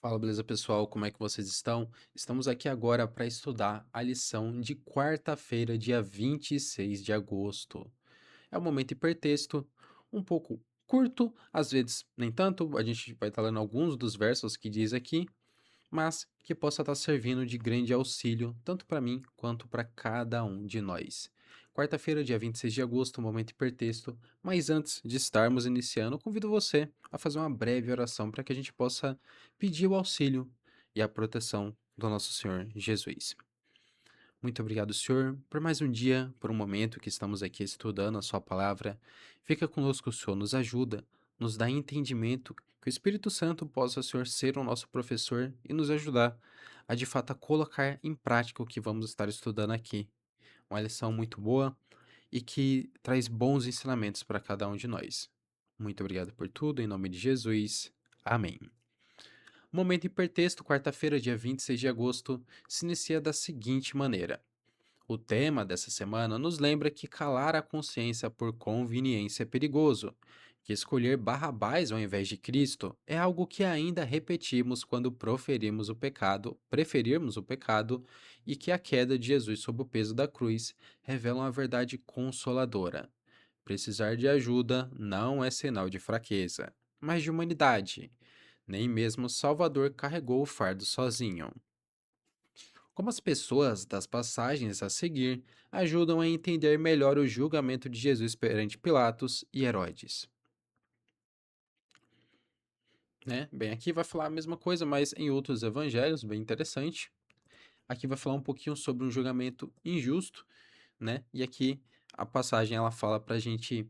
Fala, beleza, pessoal? Como é que vocês estão? Estamos aqui agora para estudar a lição de quarta-feira, dia 26 de agosto. É um momento hipertexto, um pouco curto, às vezes nem tanto. A gente vai estar lendo alguns dos versos que diz aqui, mas que possa estar servindo de grande auxílio, tanto para mim quanto para cada um de nós. Quarta-feira, dia 26 de agosto, momento hipertexto. Mas antes de estarmos iniciando, eu convido você a fazer uma breve oração para que a gente possa pedir o auxílio e a proteção do nosso Senhor Jesus. Muito obrigado, Senhor, por mais um dia, por um momento que estamos aqui estudando a Sua palavra. Fica conosco, Senhor, nos ajuda, nos dá entendimento, que o Espírito Santo possa, Senhor, ser o nosso professor e nos ajudar a, de fato, a colocar em prática o que vamos estar estudando aqui. Uma lição muito boa e que traz bons ensinamentos para cada um de nós. Muito obrigado por tudo, em nome de Jesus. Amém. Momento hipertexto, quarta-feira, dia 26 de agosto, se inicia da seguinte maneira. O tema dessa semana nos lembra que calar a consciência por conveniência é perigoso, que escolher Barrabás ao invés de Cristo é algo que ainda repetimos quando preferirmos o pecado, e que a queda de Jesus sob o peso da cruz revela uma verdade consoladora. Precisar de ajuda não é sinal de fraqueza, mas de humanidade. Nem mesmo Salvador carregou o fardo sozinho. Como as pessoas das passagens a seguir ajudam a entender melhor o julgamento de Jesus perante Pilatos e Herodes, né? Bem, aqui vai falar a mesma coisa, mas em outros evangelhos, bem interessante. Aqui vai falar um pouquinho sobre um julgamento injusto, né? E aqui a passagem ela fala para a gente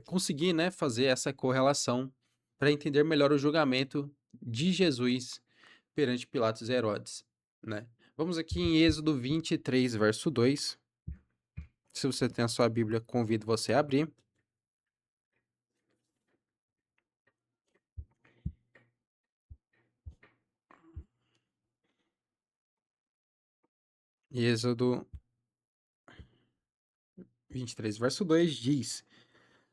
conseguir, né, fazer essa correlação para entender melhor o julgamento de Jesus perante Pilatos e Herodes, né? Vamos aqui em Êxodo 23, verso 2. Se você tem a sua Bíblia, convido você a abrir. Êxodo 23, verso 2 diz: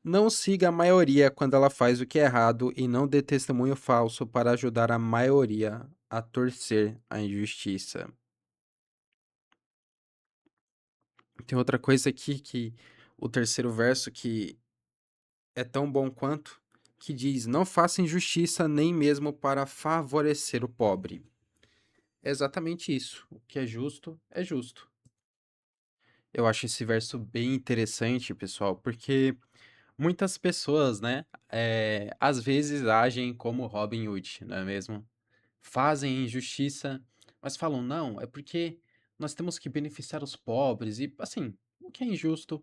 Não siga a maioria quando ela faz o que é errado e não dê testemunho falso para ajudar a maioria a torcer a injustiça. Tem outra coisa aqui que o terceiro verso que é tão bom quanto, que diz: Não faça injustiça nem mesmo para favorecer o pobre. É exatamente isso. O que é justo é justo. Eu acho esse verso bem interessante, pessoal, porque muitas pessoas, né, às vezes agem como Robin Hood, não é mesmo? Fazem injustiça, mas falam, não, é porque nós temos que beneficiar os pobres, e assim, o que é injusto,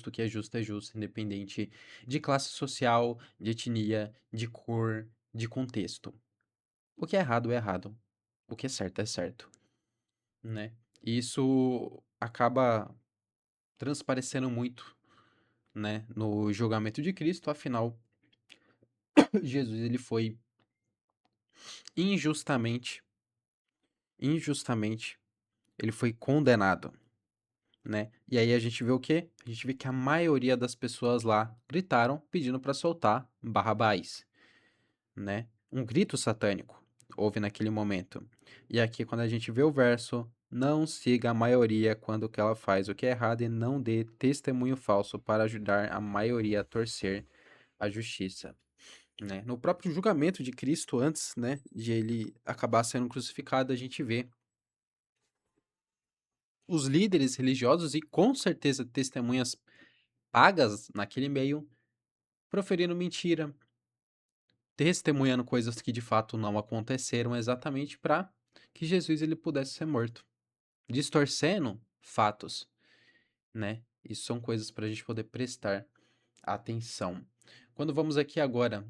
o que é justo, independente de classe social, de etnia, de cor, de contexto. O que é errado, o que é certo, né? E isso acaba transparecendo muito, né, no julgamento de Cristo, afinal, Jesus ele foi injustamente, injustamente, ele foi condenado, né? E aí a gente vê o quê? A gente vê que a maioria das pessoas lá gritaram pedindo para soltar Barrabás, né? Um grito satânico houve naquele momento. E aqui quando a gente vê o verso, não siga a maioria quando que ela faz o que é errado e não dê testemunho falso para ajudar a maioria a torcer a justiça. Né? No próprio julgamento de Cristo, antes, né, de ele acabar sendo crucificado, a gente vê os líderes religiosos e com certeza testemunhas pagas naquele meio proferindo mentira, testemunhando coisas que de fato não aconteceram exatamente para que Jesus ele pudesse ser morto, distorcendo fatos, né? Isso são coisas para a gente poder prestar atenção. Quando vamos aqui agora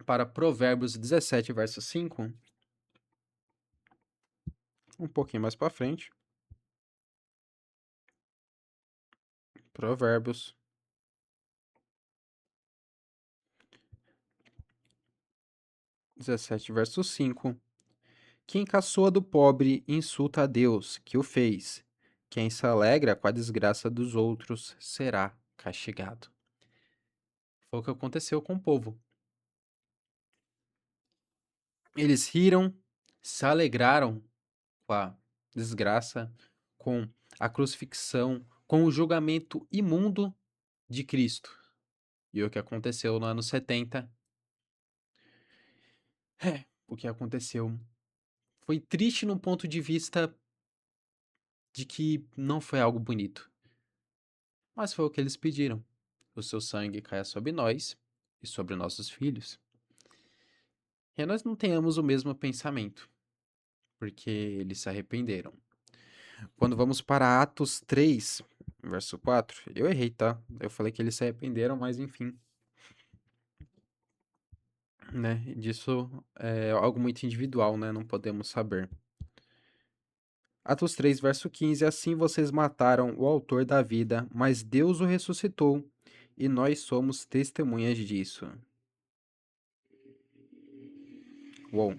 para Provérbios 17, verso 5, um pouquinho mais para frente, Provérbios 17, verso 5. Quem caçoa do pobre insulta a Deus, que o fez. Quem se alegra com a desgraça dos outros será castigado. Foi o que aconteceu com o povo. Eles riram, se alegraram com a desgraça, com a crucifixão, com o julgamento imundo de Cristo. E o que aconteceu no ano 70? O que aconteceu foi triste num ponto de vista de que não foi algo bonito, mas foi o que eles pediram. O seu sangue caia sobre nós e sobre nossos filhos. E nós não tenhamos o mesmo pensamento, porque eles se arrependeram. Quando vamos para Atos 3, verso 4, eu errei, tá? Eu falei que eles se arrependeram, mas enfim, né? Disso é algo muito individual, né? Não podemos saber. Atos 3, verso 15: Assim vocês mataram o autor da vida, mas Deus o ressuscitou, e nós somos testemunhas disso. Uou.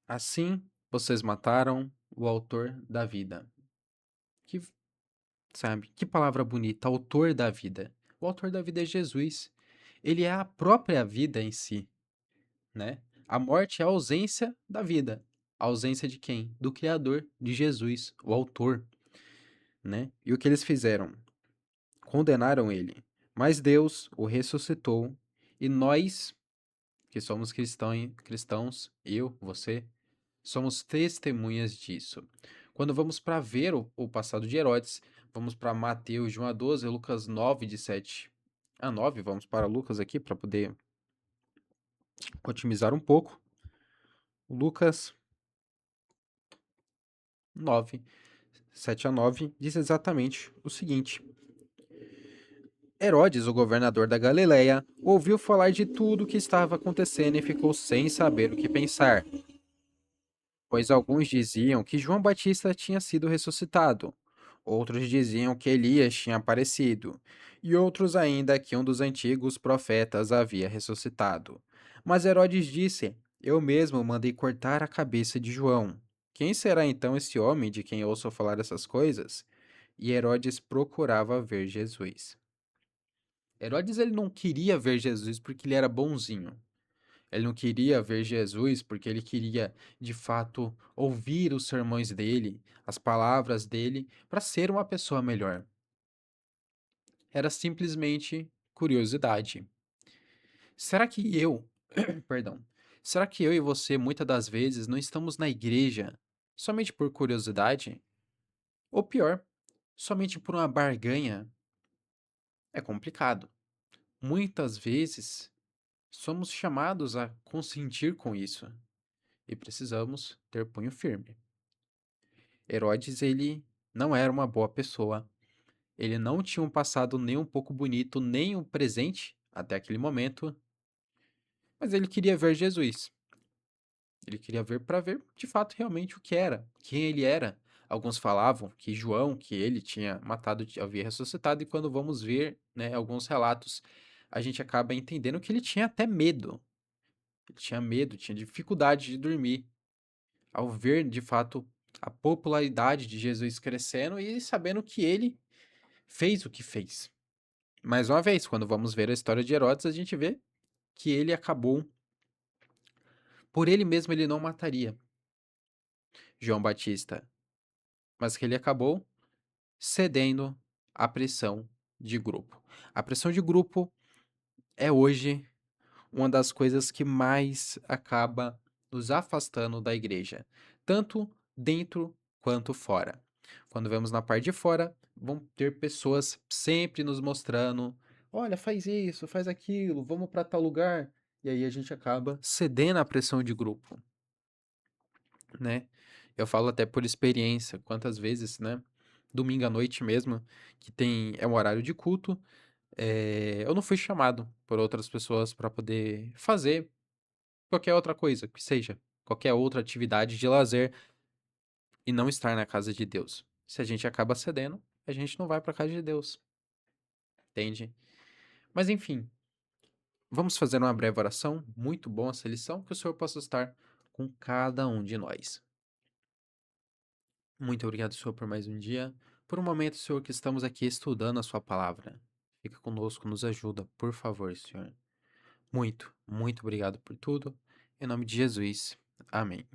Assim vocês mataram o autor da vida. Que, sabe, que palavra bonita, autor da vida. O autor da vida é Jesus. Ele é a própria vida em si, né? A morte é a ausência da vida. A ausência de quem? Do Criador, de Jesus, o autor, né? E o que eles fizeram? Condenaram ele. Mas Deus o ressuscitou e nós, que somos cristãos, eu, você, somos testemunhas disso. Quando vamos para ver o passado de Herodes, vamos para Mateus de 1 a 12, Lucas 9, de 7 a 9. Vamos para Lucas aqui para poder otimizar um pouco. Lucas 9, 7 a 9 diz exatamente o seguinte: Herodes, o governador da Galileia, ouviu falar de tudo o que estava acontecendo e ficou sem saber o que pensar, pois alguns diziam que João Batista tinha sido ressuscitado, outros diziam que Elias tinha aparecido, e outros ainda que um dos antigos profetas havia ressuscitado. Mas Herodes disse: Eu mesmo mandei cortar a cabeça de João. Quem será então esse homem de quem ouço falar essas coisas? E Herodes procurava ver Jesus. Herodes ele não queria ver Jesus porque ele era bonzinho. Ele não queria ver Jesus porque ele queria, de fato, ouvir os sermões dele, as palavras dele, para ser uma pessoa melhor. Era simplesmente curiosidade. Será que perdão, será que eu e você muitas das vezes não estamos na igreja somente por curiosidade? Ou pior, somente por uma barganha? É complicado. Muitas vezes somos chamados a consentir com isso e precisamos ter punho firme. Herodes, ele não era uma boa pessoa. Ele não tinha um passado nem um pouco bonito, nem um presente até aquele momento, mas ele queria ver Jesus. Ele queria ver para ver de fato realmente o que era, quem ele era. Alguns falavam que João, que ele tinha matado, havia ressuscitado, e quando vamos ver, né, alguns relatos, a gente acaba entendendo que ele tinha até medo. Ele tinha medo, tinha dificuldade de dormir, ao ver de fato a popularidade de Jesus crescendo e sabendo que ele fez o que fez. Mais uma vez, quando vamos ver a história de Herodes, a gente vê que ele acabou, por ele mesmo ele não mataria João Batista, mas que ele acabou cedendo à pressão de grupo. A pressão de grupo é hoje uma das coisas que mais acaba nos afastando da igreja, tanto dentro quanto fora. Quando vemos na parte de fora, vão ter pessoas sempre nos mostrando: olha, faz isso, faz aquilo, vamos para tal lugar. E aí a gente acaba cedendo à pressão de grupo, né? Eu falo até por experiência, quantas vezes, né? Domingo à noite mesmo, que é um horário de culto, eu não fui chamado por outras pessoas para poder fazer qualquer outra coisa que seja, qualquer outra atividade de lazer e não estar na casa de Deus. Se a gente acaba cedendo, a gente não vai para a casa de Deus, entende? Mas enfim, vamos fazer uma breve oração. Muito bom essa lição, que o Senhor possa estar com cada um de nós. Muito obrigado, Senhor, por mais um dia. Por um momento, Senhor, que estamos aqui estudando a Sua palavra. Fica conosco, nos ajuda, por favor, Senhor. Muito, muito obrigado por tudo. Em nome de Jesus. Amém.